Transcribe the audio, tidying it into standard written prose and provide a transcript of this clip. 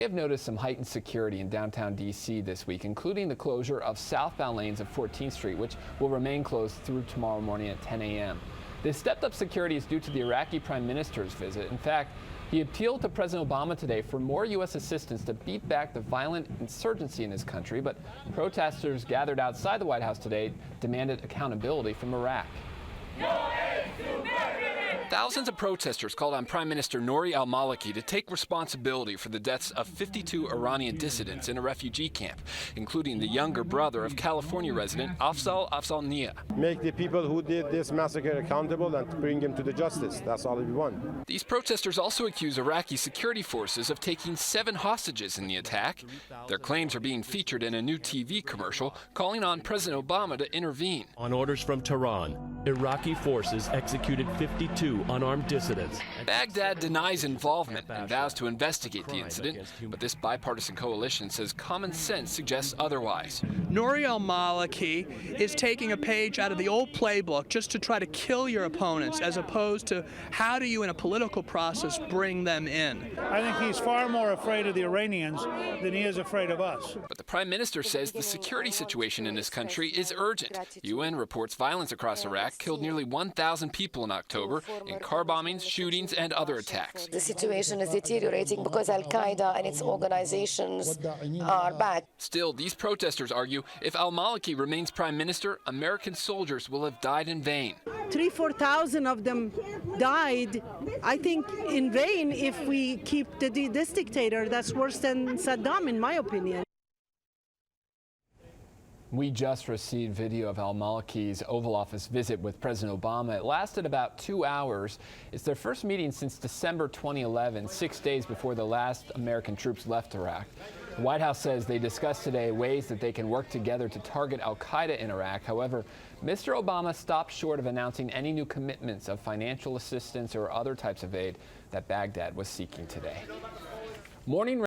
We have noticed some heightened security in downtown D.C. this week, including the closure of southbound lanes of 14th Street, which will remain closed through tomorrow morning at 10 a.m. This stepped-up security is due to the Iraqi Prime Minister's visit. In fact, he appealed to President Obama today for more U.S. assistance to beat back the violent insurgency in his country, but protesters gathered outside the White House today demanded accountability from Iraq. Thousands of protesters called on Prime Minister Nouri al-Maliki to take responsibility for the deaths of 52 Iranian dissidents in a refugee camp, including the younger brother of California resident Afzal Nia. Make the people who did this massacre accountable and bring them to the justice. That's all we want. These protesters also accuse Iraqi security forces of taking 7 hostages in the attack. Their claims are being featured in a new TV commercial calling on President Obama to intervene. On orders from Tehran, Iraqi forces executed 52 unarmed dissidents. Baghdad denies involvement and vows to investigate the incident, but this bipartisan coalition says common sense suggests otherwise. Nouri al-Maliki is taking a page out of the old playbook just to try to kill your opponents, as opposed to how do you in a political process bring them in. I think he's far more afraid of the Iranians than he is afraid of us. But the Prime Minister says the security situation in his country is urgent. UN reports violence across Iraq killed nearly 1,000 people in October in car bombings, shootings, and other attacks. The situation is deteriorating because Al-Qaeda and its organizations are bad. Still, these protesters argue if al-Maliki remains prime minister, American soldiers will have died in vain. 3,000-4,000 of them died, I think, in vain if we keep this dictator. That's worse than Saddam, in my opinion. We just received video of al-Maliki's Oval Office visit with President Obama. It lasted about 2 hours. It's their first meeting since December 2011, 6 days before the last American troops left Iraq. The White House says they discussed today ways that they can work together to target al-Qaeda in Iraq. However, Mr. Obama stopped short of announcing any new commitments of financial assistance or other types of aid that Baghdad was seeking today. Morning